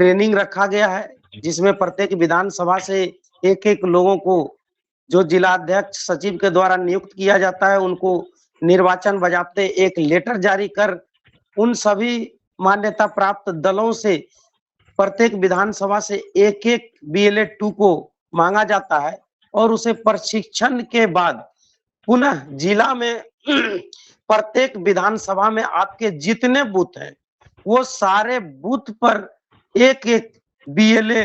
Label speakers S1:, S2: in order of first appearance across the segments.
S1: Training रखा गया है, जिसमें प्रत्येक विधानसभा से एक-एक लोगों को जो जिलाध्यक्ष सचिव के द्वारा नियुक्त किया जाता है, उनको निर्वाचन बजाते एक लेटर जारी कर उन सभी मान्यता प्राप्त दलों से प्रत्येक विधानसभा से एक-एक बीएलए 2 को माँगा जाता है और उसे प्रशिक्षण के बाद पुनः जिला में प्रत्येक विधानसभा में आपके जितने बूथ हैं, वो सारे बूथ पर एक-एक बीएलए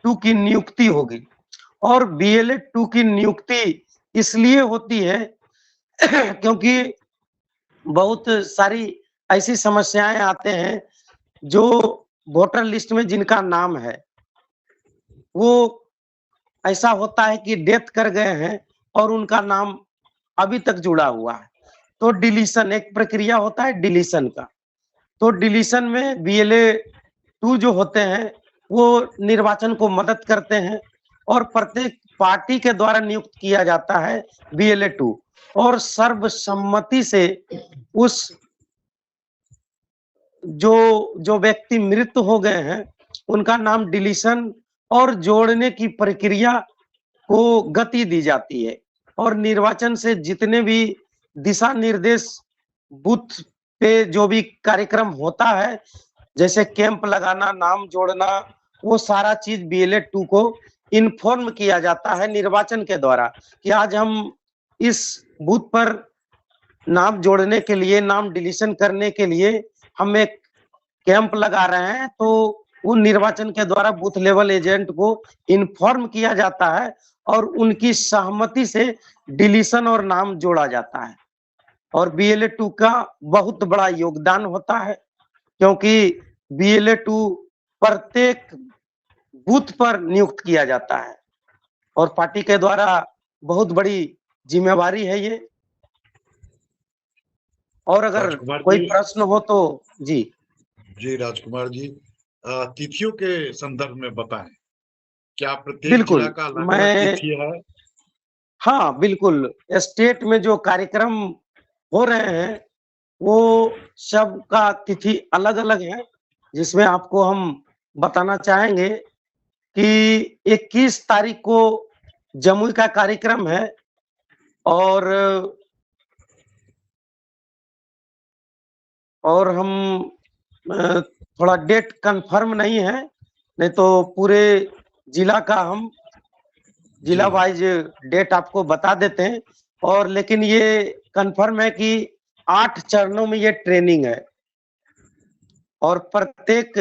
S1: 2 की नियुक्ति होगी और बीएलए 2 की नियुक्ति इसलिए होती है क्योंकि बहुत सारी ऐसी समस्याएँ आते हैं, जो वोटर लिस्ट में जिनका नाम है, वो ऐसा होता है कि डेथ कर गए हैं और उनका नाम अभी तक जुड़ा हुआ है। तो डिलीशन एक प्रक्रिया होता है डिलीशन का। तो डिलीशन में बीएलए 2 जो होते हैं, वो निर्वाचन को मदद करते हैं और प्रत्येक पार्टी के द्वारा नियुक्त किया जाता है बीएलए 2 और सर्वसम्मति से उस जो व्यक्ति मृत हो गए हैं, उनका नाम डिलीशन और जोड़ने की प्रक्रिया को गति दी जाती है और निर्वाचन से जितने भी दिशा निर्देश बूथ पे जो भी कार्यक्रम होता है, जैसे कैंप लगाना, नाम जोड़ना, वो सारा चीज़ बीएलए 2 को इन्फॉर्म किया जाता है निर्वाचन के द्वारा कि आज हम इस बूथ पर नाम जोड़ने के लिए, नाम डिलीशन करने के लिए हम एक कैंप लगा रहे हैं, तो उन निर्वाचन के द्वारा बूथ लेवल एजेंट को इन्फॉर्म किया जाता है और उनकी सहमति से डिलीशन और नाम जोड़ा जाता है। और बीएलए 2 का बहुत बड़ा योगदान होता है, क्योंकि बीएलए 2 प्रत्येक बूथ पर नियुक्त किया जाता है और पार्टी के द्वारा बहुत बड़ी ज़िम्मेवारी है ये। और अगर
S2: राजकुमार
S1: कोई
S2: जी
S1: प्रश्न हो तो जी।
S2: जी, राजकुमार जी तिथियों के संदर्भ में बताएं। क्या प्रत्येक
S1: बिल्कुल,
S2: जिला का अलग-अलग
S1: मैं
S2: तिथि है?
S1: हाँ, बिल्कुल, स्टेट में जो कार्यक्रम हो रहे हैं, वो सबका तिथि अलग-अलग है, जिसमें आपको हम बताना चाहेंगे कि 21 तारीख को जमुई का कार्यक्रम है और हम थोड़ा डेट कन्फर्म नहीं है, नहीं तो पूरे जिला का हम जिला
S2: जी,
S1: वाइज़ डेट आपको बता देते हैं और लेकिन ये कन्फर्म है कि 8 चरणों में ये ट्रेनिंग है और प्रत्येक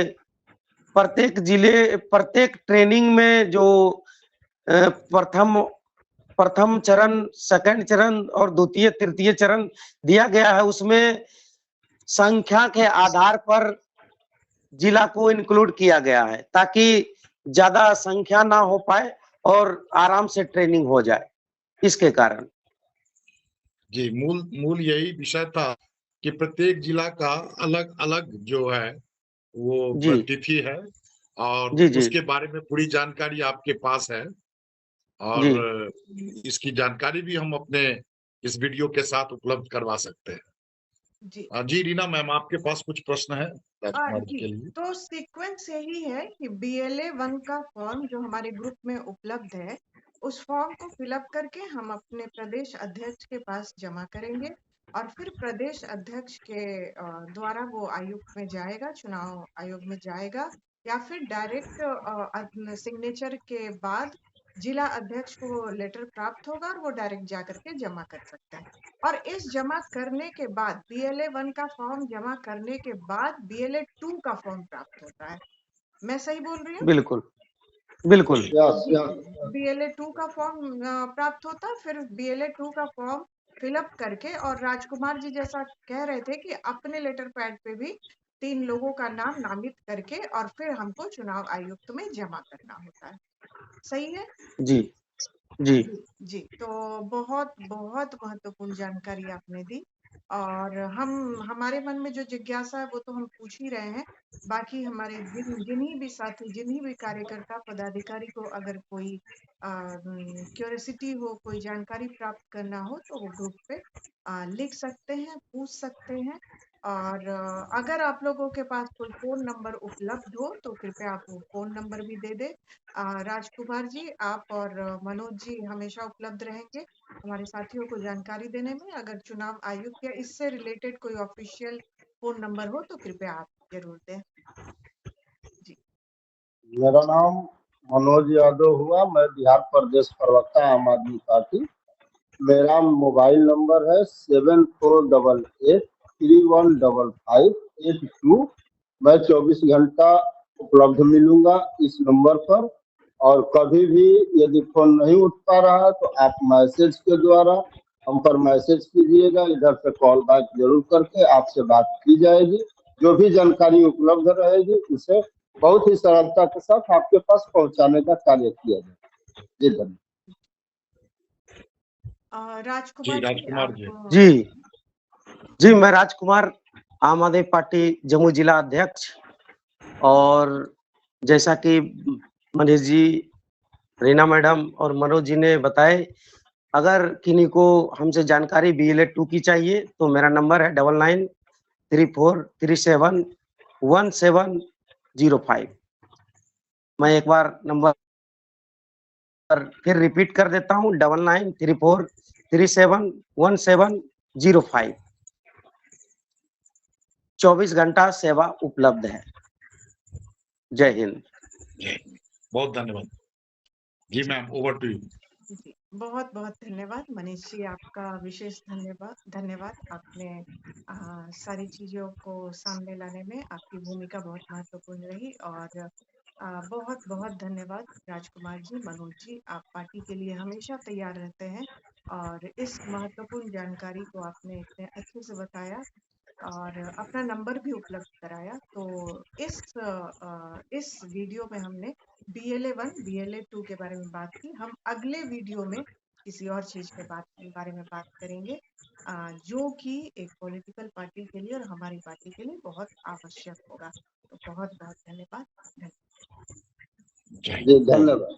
S1: जिले प्रत्येक ट्रेनिंग में जो प्रथम प्रथम चरण, सेकंड चरण और द्वितीय, तृतीय चरण दिया गया है, उसमें संख्या के आधार पर जिला को इंक्लूड किया गया है, ताकि ज़्यादा संख्या ना हो पाए और आराम से ट्रेनिंग हो जाए, इसके कारण।
S2: जी, मूल यही विषय था कि प्रत्येक जिला का अलग-अलग जो है, वो
S1: जी,
S2: तिथि है और
S1: जी, जी,
S2: उसके बारे में पूरी जानकारी आपके पास है
S1: जी।
S2: और इसकी जानकारी भी हम अपने इस वीडियो के साथ उपलब्ध करवा सकते हैं।
S3: जी।
S2: जी, रीना मैम आपके पास कुछ प्रश्न है राजकुमार जी
S3: जी,
S2: के लिए?
S3: तो सीक्वेंस यही है कि बीएलए 1 का फॉर्म जो हमारे ग्रुप में उपलब्ध है, उस फॉर्म को फिलअप करके हम अपने प्रदेश अध्यक्ष के पास जमा करेंगे और फिर प्रदेश अध्यक्ष के द्वारा वो आयुक्त में जाएगा, चुनाव आयोग में जाएगा या फिर डायरेक्ट सिग्नेचर के बाद जिला अध्यक्ष को वो लेटर प्राप्त होगा और वो डायरेक्ट जाकर के जमा कर सकता है। और इस जमा करने के बाद बीएलए 1 का फॉर्म जमा करने के बाद बीएलए 2 का फॉर्म प्राप्त होता है। मैं सही बोल रही हूँ?
S1: बिल्कुल, बिल्कुल।
S3: बीएलए 2 का फॉर्म प्राप्त होता है, फिर बीएलए 2 का फॉर्म फिलअप करके और राजकुमार जी जैसा कह रहे थे कि अपने लेटर पैड पे भी 3 लोगों का नाम नामित करके और फिर हमको चुनाव आयुक्त में जमा करना होता है। सही है?
S1: जी, जी,
S3: जी, तो बहुत महत्वपूर्ण जानकारी आपने दी और हमारे मन में जो जिज्ञासा है वो तो हम पूछ ही रहे हैं। बाकी हमारे जिन्हीं भी साथी, जिन्हीं भी कार्यकर्ता, पदाधिकारी को अगर कोई क्यूरियोसिटी हो, कोई जानकारी प्राप्त करना हो तो वो ग्रुप पे लिख सकते हैं, पूछ सकते हैं और अगर आप लोगों के पास कोई फोन नंबर उपलब्ध हो तो कृपया आप वो फोन नंबर भी दे दे। राजकुमार जी, आप और मनोज जी हमेशा उपलब्ध रहेंगे हमारे साथियों को जानकारी देने में। अगर चुनाव आयुक्त या इससे रिलेटेड कोई ऑफिशियल फोन नंबर हो तो कृपया आप जरूर दें। जी,
S4: मेरा नाम मनोज यादव हुआ, मैं बिहार प्रदेश प्रवक्ता आम आदमी पार्टी। मेरा मोबाइल नंबर है 7488315582। मैं 24 घंटा उपलब्ध मिलूंगा इस नंबर पर, और कभी भी यदि फोन नहीं उठ पा रहा तो आप मैसेज के द्वारा हम पर मैसेज कीजिएगा, इधर से कॉल बैक जरूर करके आपसे बात की जाएगी। जो भी जानकारी उपलब्ध रहेगी उसे बहुत ही सरलता के साथ आपके पास पहुंचाने का कार्य किया जाएगा। जी धन्यवाद।
S2: जी
S3: राजकुमार जी,
S2: राजकुमार
S3: आप
S2: जी।
S1: जी मैं राजकुमार, आम आदमी पार्टी जम्मू जिला अध्यक्ष। और जैसा कि मनीष जी, रीना मैडम और मनोज जी ने बताए, अगर किन्हीं को हमसे जानकारी BLA-2 की चाहिए तो मेरा नंबर है 9934371705। मैं एक बार नंबर फिर रिपीट कर देता हूँ, 9934371705। 24 घंटा सेवा उपलब्ध है। जय हिंद।
S2: बहुत धन्यवाद। जी मैम, ओवर टू यू।
S3: जी, बहुत बहुत धन्यवाद मनीष जी, आपका विशेष धन्यवाद। आपने सारी चीजों को सामने लाने में आपकी भूमिका बहुत महत्वपूर्ण रही। और बहुत बहुत धन्यवाद राजकुमार जी, मनोज जी, आप पार्टी के लिए हमेशा तैयार रहते हैं और इस महत्वपूर्ण जानकारी को आपने इतने अच्छे से बताया और अपना नंबर भी उपलब्ध कराया। तो इस वीडियो में हमने BLA-1 BLA-2 के बारे में बात की। हम अगले वीडियो में किसी और चीज के बारे में बात करेंगे जो कि एक पॉलिटिकल पार्टी के लिए और हमारी पार्टी के लिए बहुत आवश्यक होगा। तो बहुत बहुत धन्यवाद।
S4: जी धन्यवाद।